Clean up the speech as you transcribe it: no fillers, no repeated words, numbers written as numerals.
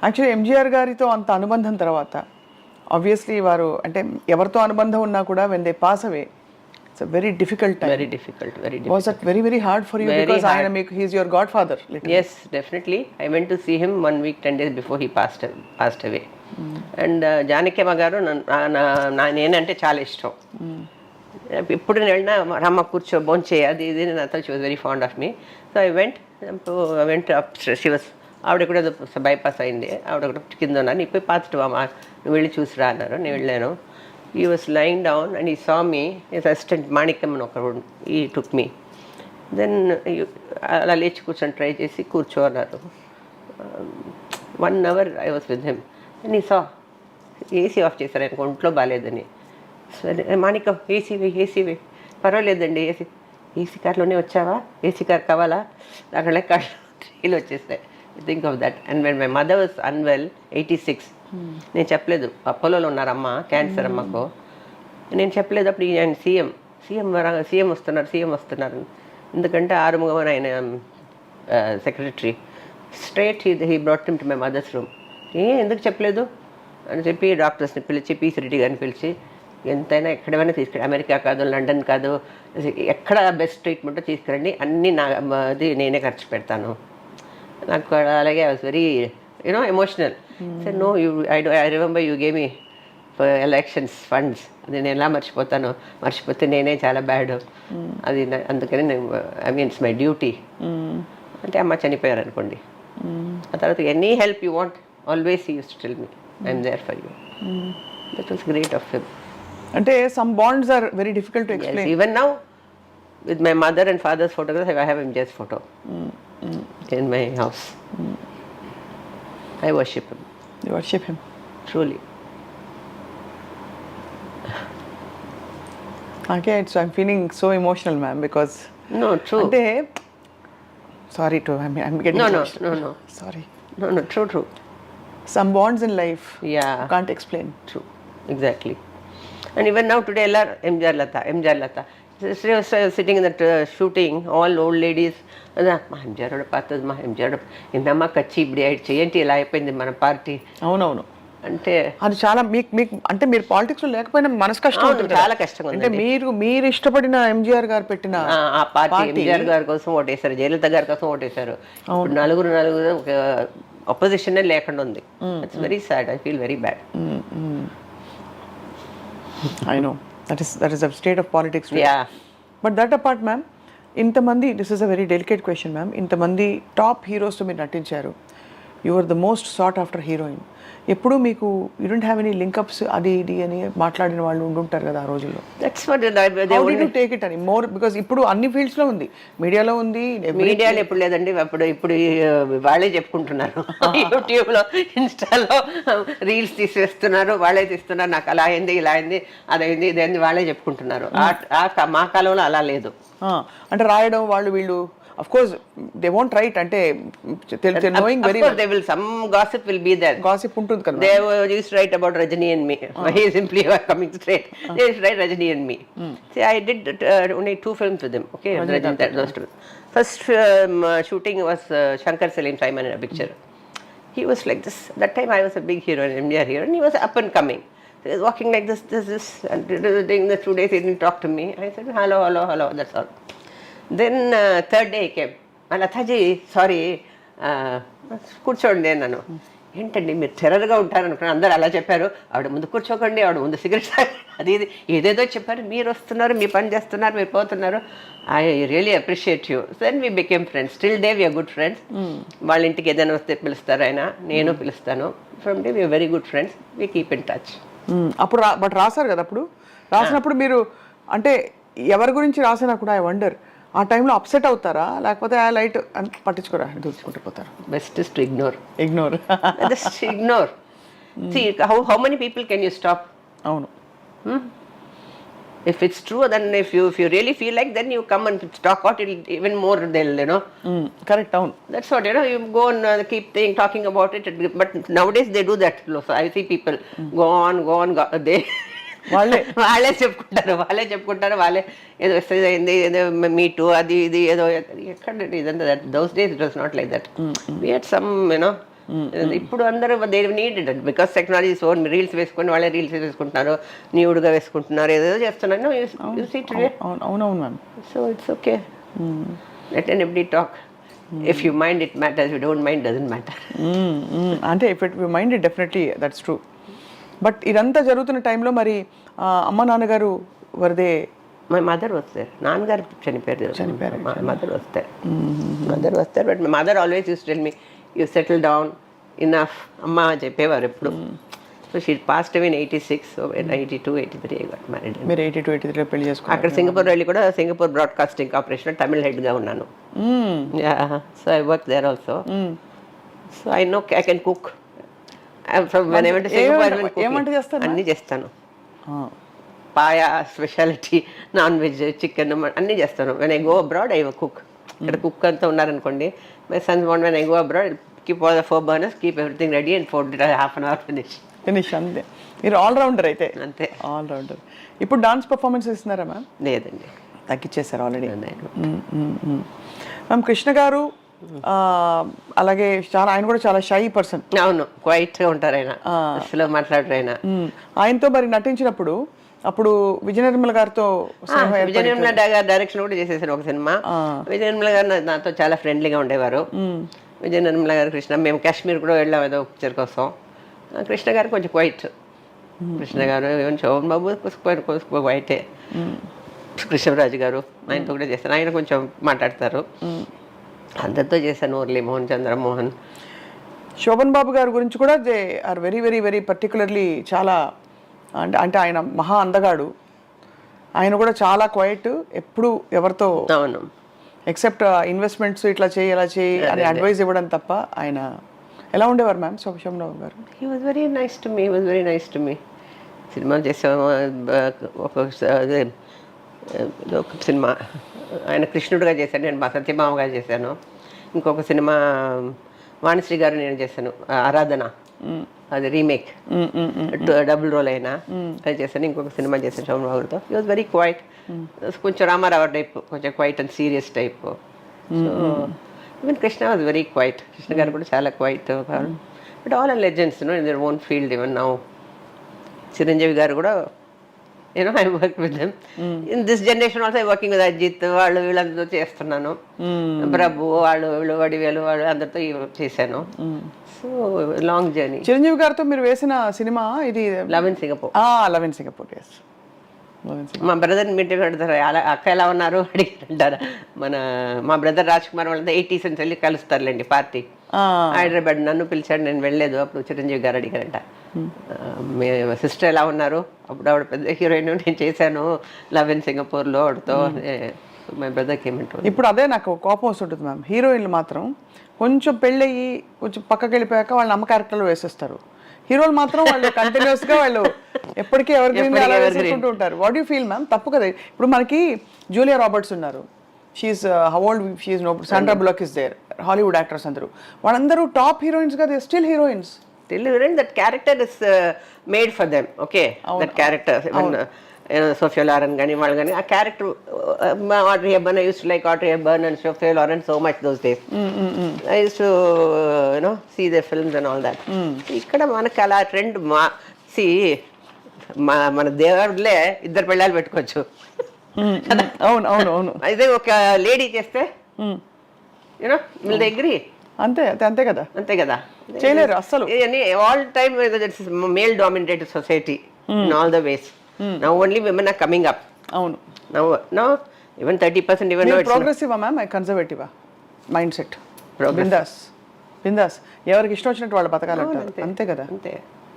Actually MGR గారితో అంత అనుబంధం తర్వాత ఆబ్వియస్లీ వారు అంటే ఎవరితో అనుబంధం ఉన్నా కూడా when they pass away it's very difficult time. Very difficult, very was that very very hard for you because ఆయన మీకు he's your godfather? Yes, definitely. I went to see him 1 week 10 days before he passed away. And Janakamma garu నేనంటే చాలా ఇష్టం. ఇప్పుడు నేను వెళ్ళినా రమ్మ కూర్చో భోంచేయి అది ఇది నాతో she was very fond of me. So I went up she was ఆవిడ కూడా బైపాస్ అయింది, ఆవిడ కూడా కింద ఉన్నారు. నీకు పోయి పాజిటివ్ అమ్మా నువ్వు వెళ్ళి చూసిరా అన్నారు. నేను వెళ్ళాను. ఈ వాస్ లైయింగ్ డౌన్ అండ్ ఈ సా మీ హిస్ అసిస్టెంట్ మాణిక్యం అని ఒకరు ఈ టుక్ మీ. దెన్ అలా లేచి కూర్చొని ట్రై చేసి కూర్చో అన్నారు. 1 hour I was with him and ఈ సా ఏసీ ఆఫ్ చేశారు, ఆయనకు ఒంట్లో బాగాలేదని. సరే మాణిక్యం ఏసీ పర్వాలేదండి ఏసీ కార్లోనే వచ్చావా, ఏసీ కార్ కావాలా, అక్కడ కార్లు వచ్చేస్తాయి. Think of that. And when my mother was unwell 86, నేను చెప్పలేదు అపోలోలో ఉన్నారమ్మ, క్యాన్సర్ అమ్మకు. నేను చెప్పలేదు అప్పుడు ఆయన సీఎం వస్తున్నారు. ఎందుకంటే ఆరుముగమని ఆయన secretary straight he brought him to my mother's room. ఎందుకు చెప్పలేదు అని చెప్పి డాక్టర్స్ని పిలిచి పీసీ రెడ్డి గారిని పిలిచి ఎంతైనా ఎక్కడైనా తీసుకురండి, అమెరికా కాదు లండన్ కాదు ఎక్కడ బెస్ట్ ట్రీట్మెంటో తీసుకురండి, అన్నీ అది నేనే ఖర్చు పెడతాను. నాకు అలాగే I was very emotional. Sir no I remember you gave me for elections funds, అది నేను ఎలా మర్చిపోతే నేనే చాలా బ్యాడ్, అది అందుకని నేను I mean it's my duty అంటే అమ్మ చనిపోయారు అనుకోండి. ఆ తర్వాత any help you want always used to tell me I'm there for you. That was great of him. అంటే some bonds are very difficult to explain. Even now with my mother and father's photograph I have MGR's photo in my house. I worship him. You worship him? Truly. Okay, so I'm feeling so emotional, ma'am, because no, true. Ante, sorry to I'm getting emotional. No. Sorry. No, true. Some bonds in life, yeah, you can't explain. True, exactly. And even now today, MJR Lata. She was sitting in that shooting, all old ladies. మా ఎంజార్ పాతది, మా ఎంజార్ ఇందమ్మా కచ్చి ఇప్పుడు చేయండి ఇలా అయిపోయింది మన party. అవునవును. అంటే అది చాలా మీకు అంటే మీరు పాలిటిక్స్ లో లేకపోయినా మనసు కష్టం ఉంటుంది, చాలా కష్టంగా ఉంది. అంటే మీరు ఇష్టపడిన ఎంజీఆర్ గారు పెట్టిన ఆ పార్టీ ఎంజీఆర్ గారి కోసం ఓటేశారు, జయలలిత గారి కోసం ఓటేశారు. ఇప్పుడు నలుగురు అపోజిషన్ లేకుండా ఉంది. It's very sad. I feel very bad. I know that is the state of politics. But that apart ma'am, ఇంతమంది, this is a very delicate question ma'am, ఇంతమంది టాప్ హీరోస్తో మీరు నటించారు. You are the most sought after heroine. ఎప్పుడు మీకు you don't have any linkups అది ఇది అని మాట్లాడిన వాళ్ళు ఉండుంటారు కదా ఆ రోజుల్లో. That's what they would take it అని మోర్ బికాజ్ ఇప్పుడు అన్ని ఫీల్డ్స్ లో ఉంది, మీడియాలో ఉంది. మీడియాలో ఎప్పుడు లేదండి, ఇప్పుడు వాళ్ళే చెప్పుకుంటున్నారు. యూట్యూబ్లో ఇన్స్టాలో రీల్స్ తీసేస్తున్నారు, వాళ్ళే తీస్తున్నారు. నాకు అలా అయింది, ఇలా అయింది, అదైంది, ఇదైంది, వాళ్ళే చెప్పుకుంటున్నారు. మా కాలంలో అలా లేదు. అంటే రాయడం వాళ్ళు వీళ్ళు of course they won't write అంటే knowing very well they will some gossip will be there. Gossip ఉంటుంది కదా. They used to write about Rajini and me. He simply coming straight. They used to write Rajini and me. See, I did only 2 films with him. Okay, Rajini, those 2. First shooting was Shankar Salim Simon in a picture. He was like this. That time I was a big hero, an MDR hero, and he was up and coming. So he was walking like this, and during the 2 days he didn't talk to me. I said hello, that's all. Then third day he came. Lataji sorry కూర్చోండి అన్నాను. ఏంటండి మీరు టెర్రర్గా ఉంటారు అనుకున్నాను, అందరు అలా చెప్పారు. ఆవిడ ముందు కూర్చోకండి, ఆవిడ ముందు సిగరెట్ అది ఇది ఏదేదో చెప్పారు. మీరు వస్తున్నారు, మీ పని చేస్తున్నారు, మీరు పోతున్నారు. I really appreciate you. Then we became friends. Still day we are good friends. వాళ్ళ ఇంటికి ఏదైనా వస్తే పిలుస్తారు ఆయన, నేను పిలుస్తాను. From day we are very good friends. We keep in touch. అప్పుడు బట్ రాశారు కదా, అప్పుడు రాసినప్పుడు మీరు అంటే ఎవరి గురించి రాసినా కూడా ఐ వండర్ ఆ టైంలో అప్సెట్ అవుతారా, లేకపోతే ఆ లైట్ పట్టించుకోరా, దూసుకుంటూ పోతారు? Best is to ignore. Just ignore. See, how many people can you stop? అవును. If it's true, then if you really feel like, then you come and talk about it even more. They'll correct. అవును. That's what you go and keep talking about it. But nowadays they do that. So I see people go on. They వాళ్ళే చెప్పుకుంటారు. వాళ్ళే ఏదో message అయింది, ఏదో meet, అది ఇది ఏదో ఎక్కడ ఇదంతా. That those days it was not like that. We had some ఇప్పుడు అందరూ they needed because technology so reels వేసుకొని వాళ్ళే రీల్స్ వేసుకుంటున్నారు, న్యూడ్గా వేసుకుంటున్నారు, ఏదో చేస్తున్నారు. అవునవును ma'am. So it's okay, let every talk. If you mind it matters, you don't mind doesn't matter. అంటే if it mind it definitely that's true. But ఇదంతా జరుగుతున్న టైంలో మరి అమ్మ నాన్నగారు వరదే? మై మదర్ వస్తారు, నాన్నగారు చనిపోయారు. మదర్ వస్తారు but my mother always use tell me you settle down enough అమ్మ చెప్పేవారు ఎప్పుడు. So she passed away in 86, so 82, 83 I got married. మీరు 82, 83 పెళ్లి చేసుకున్నారు. అక్కడ సింగపూర్ వెళ్ళి కూడా సింగపూర్ బ్రాడ్కాస్టింగ్ కార్పొరేషన్ తమిళ హెడ్గా ఉన్నాను. So I work there also. So I know I can cook. ఏమంటే చేస్తారు? అన్నీ చేస్తాను. Paya speciality, non veg, chicken అన్నీ చేస్తాను. When I go abroad I cook. ఇక్కడ కుక్ అంతా ఉన్నారనుకోండి, my sons want when I go abroad keep all the 4 burners, keep everything ready and half an hour finish. అంతే. మీరు ఆల్రౌండర్ అయితే. అంతే, allrounder. ఇప్పుడు డాన్స్ పర్ఫార్మెన్స్ ఇస్తున్నారా మ్యామ్? లేదండి, తగ్గించేశారు ఆల్రెడీ. మ్యామ్ కృష్ణ గారు అలాగే ఆయన కూడా చాలా షై పర్సన్. అవును, క్వైట్గా ఉంటారు ఆయన, అసలు మాట్లాడరు ఆయన. ఆయనతో మరి నటించినప్పుడు అప్పుడు విజయ నిర్మల గారితో విజయ నిర్మల గారు డైరెక్షన్ కూడా చేసేసారు ఒక సినిమా. విజయ నిర్మల గారు నాతో చాలా ఫ్రెండ్లీగా ఉండేవారు. విజయ నిర్మల గారు కృష్ణ, మేము కాశ్మీర్ కూడా వెళ్ళాం ఏదో పిక్చర్ కోసం. కృష్ణ గారు కొంచెం క్వైట్. కృష్ణ గారు శోభన్ బాబు వైటే. కృష్ణరాజు గారు ఆయనతో కూడా చేస్తాను. ఆయన కొంచెం మాట్లాడతారు. అందరితో చేశాను, మురళీ మోహన్, చంద్రమోహన్. శోభన్ బాబు గారి గురించి కూడా they are very very very particularly చాలా అంటే ఆయన మహా అందగాడు. ఆయన కూడా చాలా క్వైట్, ఎప్పుడు ఎవరితో అవును ఎక్సెప్ట్ ఇన్వెస్ట్మెంట్స్ ఇట్లా చేయి అలా చేయి అని అడ్వైస్ ఇవ్వడం తప్ప. ఆయన ఎలా ఉండేవారు మ్యామ్ శోభన్ బాబు గారు? He was very nice to me. Cinema చేసాము, ఒక సినిమా ఆయన కృష్ణుడిగా చేశాను, నేను మా సత్యమామగా చేశాను. ఇంకొక సినిమా వాణిశ్రీ గారు నేను చేశాను, ఆరాధన, అది రీమేక్, డబుల్ రోల్ అయినా అది చేశాను. ఇంకొక సినిమా చేశాను శోభన్ బాబుతో. హీ వాజ్ వెరీ క్వైట్, కొంచెం రామారావు టైప్, కొంచెం quiet and serious type. So even Krishna was very quiet. Krishna garu కూడా చాలా quiet. But all are legends in their own field. Even now Chiranjeevi garu కూడా I work with them. In this generation also I working with Ajith, వాళ్ళు వీళ్ళందరితో చేస్తున్నాను. ప్రభు వాళ్ళు వీళ్ళు, వడివేలు వాళ్ళు అందరితో చేశాను. So long journey. చిరంజీవి గారితో మీరు వేసిన సినిమా ఇది love in Singapore. Love in Singapore, yes. మా బ్రదర్ మీటింగ్ పెడతారు, అక్క ఎలా ఉన్నారు అడిగారంటారు. మా బ్రదర్ రాజ్ కుమార్ వాళ్ళంతా 80s నుంచి వెళ్ళి కలుస్తారులేండి పార్టీ. హైదరాబాద్ నన్ను పిలిచాడు, నేను వెళ్ళలేదు. అప్పుడు చిరంజీవి గారు అడిగారంట, మీ సిస్టర్ ఎలా ఉన్నారు? అప్పుడు ఆవిడ పెద్ద హీరోయిన్, నేను చేశాను లవ్ ఇన్ సింగపూర్లో ఆవిడతో. మై బ్రదర్కి ఏమంటారు. ఇప్పుడు అదే నాకు కోపం వస్తుంటుంది మ్యామ్, హీరోయిన్లు మాత్రం కొంచెం పెళ్ళయ్యి కొంచెం పక్కకి వెళ్ళిపోయాక వాళ్ళ అమ్మ క్యారెక్టర్లో వేసేస్తారు. హీరోలు మాత్రం వాళ్ళు కంటిన్యూస్గా వాళ్ళు ఎప్పటికీ ఎవరికుంటూ ఉంటారు. What you feel ma'am? తప్పు కదా. ఇప్పుడు మనకి జూలియా రాబర్ట్స్ ఉన్నారు, she is how old she is no, Sandra Bullock is there, Hollywood actors అందరూ, వాళ్ళందరూ టాప్ హీరోయిన్స్గా they still heroines. That character is made for them. Okay, that character Sophia Loren కానీ వాళ్ళు కానీ ఆ character, Audrey Hepburn, I used to like Audrey Hepburn and Sophia Loren so much those days. I used to see the films and all that. ఇక్కడ మనకు అలా trend మన దేవుడిలే ఇద్దరు పెళ్ళాలు పెట్టుకోవచ్చు. అవును అవును అవును. అయితే ఒక లేడీ చేస్తే వీళ్ళ అగ్రీ, అంతే అంతే కదా, అంతే కదా, చేయలేరు అసలు. All time male dominated society in all the ways. Now only women are coming up. అవును. Now even 30% even. ప్రోగ్రెసివా మ్యామ్, కన్జర్వేటివా మైండ్ సెట్? బిందాస్ ఎవరికి ఇష్టం వచ్చినట్టు వాళ్ళు బతకాలంటారు, అంతే కదా. అంతే.